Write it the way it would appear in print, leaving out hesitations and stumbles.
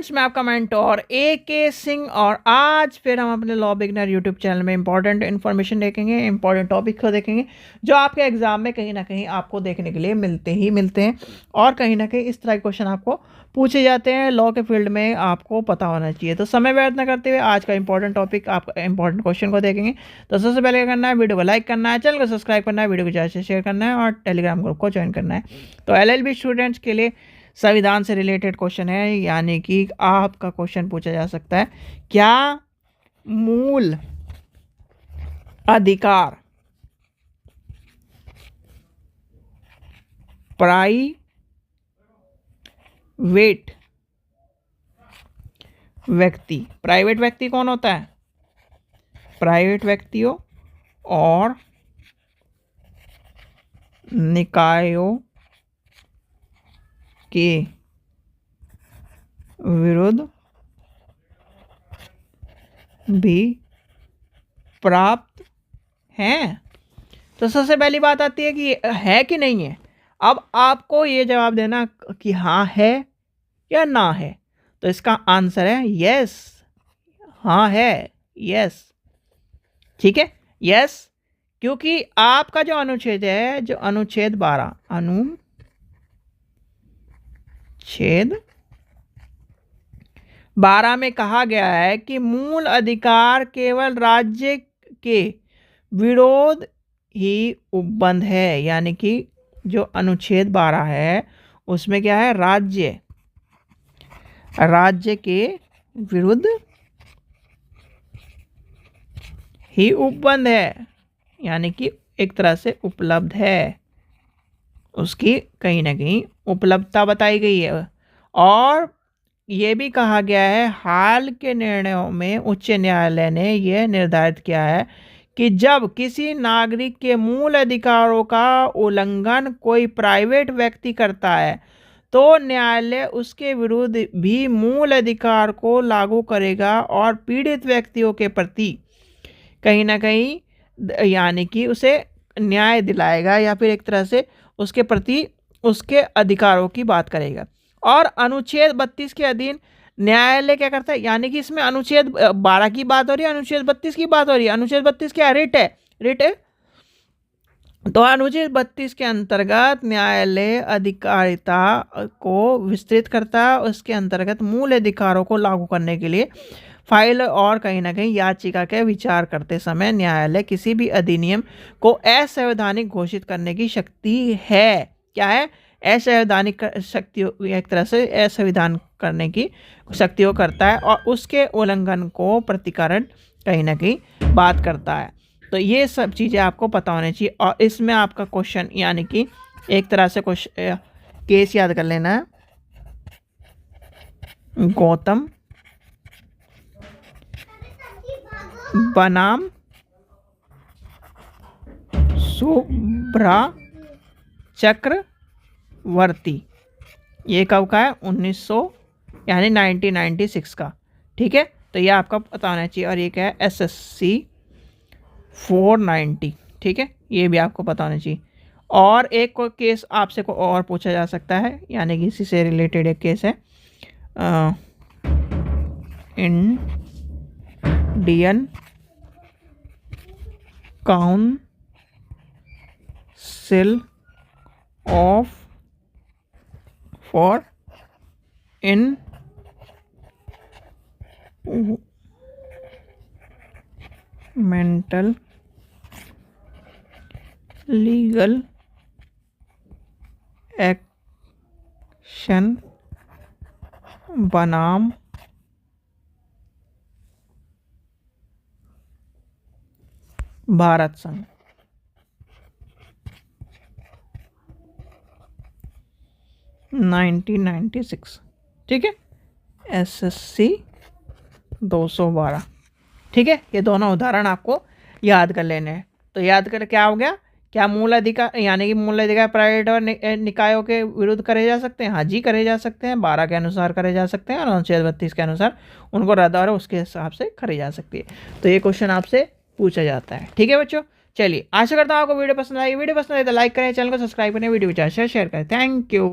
Friends, मैं आपका mentor AK Singh और आज फिर हम अपने लॉ बिगनर यूट्यूब चैनल में इंपॉर्टेंट इन्फॉर्मेशन देखेंगे, इंपॉर्टेंट टॉपिक को देखेंगे जो आपके एग्जाम में कहीं ना कहीं आपको देखने के लिए मिलते हैं और कहीं ना कहीं इस तरह के क्वेश्चन आपको पूछे जाते हैं लॉ के फील्ड में, आपको पता होना चाहिए। तो समय व्यर्थ न करते हुए आज का इंपॉर्टेंट टॉपिक, आपका इंपॉर्टेंट क्वेश्चन को देखेंगे। तो सबसे पहले क्या करना है, वीडियो को लाइक करना है, चैनल को सब्सक्राइब करना है, वीडियो को ज़्यादा से शेयर करना है और टेलीग्राम ग्रुप को ज्वाइन करना है। तो LLB स्टूडेंट्स के लिए संविधान से रिलेटेड क्वेश्चन है, यानी कि आपका क्वेश्चन पूछा जा सकता है, क्या मूल अधिकार प्राइवेट व्यक्ति कौन होता है? प्राइवेट व्यक्तियों और निकायों के विरुद्ध भी प्राप्त हैं। तो सबसे पहली बात आती है कि है कि नहीं है। अब आपको ये जवाब देना कि हाँ है या ना है। तो इसका आंसर है यस, हाँ है, यस। ठीक है, यस, क्योंकि आपका जो अनुच्छेद है, जो अनुच्छेद 12 में कहा गया है कि मूल अधिकार केवल राज्य के विरोध ही उपबंध है, यानी कि जो अनुच्छेद 12 है उसमें क्या है, राज्य के विरुद्ध ही उपबंध है, यानी कि एक तरह से उपलब्ध है, उसकी कहीं ना कहीं उपलब्धता बताई गई है। और ये भी कहा गया है, हाल के निर्णयों में उच्च न्यायालय ने यह निर्धारित किया है कि जब किसी नागरिक के मूल अधिकारों का उल्लंघन कोई प्राइवेट व्यक्ति करता है तो न्यायालय उसके विरुद्ध भी मूल अधिकार को लागू करेगा और पीड़ित व्यक्तियों के प्रति कहीं ना कहीं यानी कि उसे न्याय दिलाएगा या फिर एक तरह से उसके प्रति उसके अधिकारों की बात करेगा। और अनुच्छेद 32 के अधीन न्यायालय क्या करता है, यानी कि इसमें अनुच्छेद 12 की बात हो रही है, अनुच्छेद 32 की बात हो रही है। अनुच्छेद 32 क्या, रिट है। तो अनुच्छेद 32 के अंतर्गत न्यायालय अधिकारिता को विस्तृत करता है, उसके अंतर्गत मूल अधिकारों को लागू करने के लिए फाइल और कहीं ना कहीं याचिका के विचार करते समय न्यायालय किसी भी अधिनियम को असंवैधानिक घोषित करने की शक्ति है। क्या है? असंवैधानिक शक्ति, एक तरह से असंविधान करने की शक्तियों करता है और उसके उल्लंघन को प्रतिकरण कहीं ना कहीं बात करता है। तो ये सब चीज़ें आपको पता होनी चाहिए। और इसमें आपका क्वेश्चन, यानी कि एक तरह से केस याद कर लेना है, गौतम बनाम शुभ्रा चक्रवर्ती। ये कब का है? 1996 का। ठीक है, तो ये आपका पता होना चाहिए। और ये क्या है? SSC 490। ठीक है, ये भी आपको पता होना चाहिए। और एक कोई केस आपसे को और पूछा जा सकता है, यानी कि इसी से रिलेटेड एक केस है, Indian council of for mental legal action बनाम भारत संघ। (1996). ठीक है, SSC 212। ठीक है, ये दोनों उदाहरण आपको याद कर लेने हैं। तो याद कर क्या हो गया, क्या मूल अधिकार, यानी कि मूल अधिकार प्राइवेट और निकायों के विरुद्ध करे जा सकते हैं? हाँ जी, करे जा सकते हैं। 12 के अनुसार करे जा सकते हैं और अनुच्छेद 32 के अनुसार उनको रद्द और उसके हिसाब से करे जा सकती है। तो ये क्वेश्चन आपसे पूछा जाता है। ठीक है बच्चों, चलिए आशा करता हूँ आपको वीडियो पसंद आई। वीडियो पसंद आए तो लाइक करें, चैनल को सब्सक्राइब करें, वीडियो को शेयर करें। Thank you.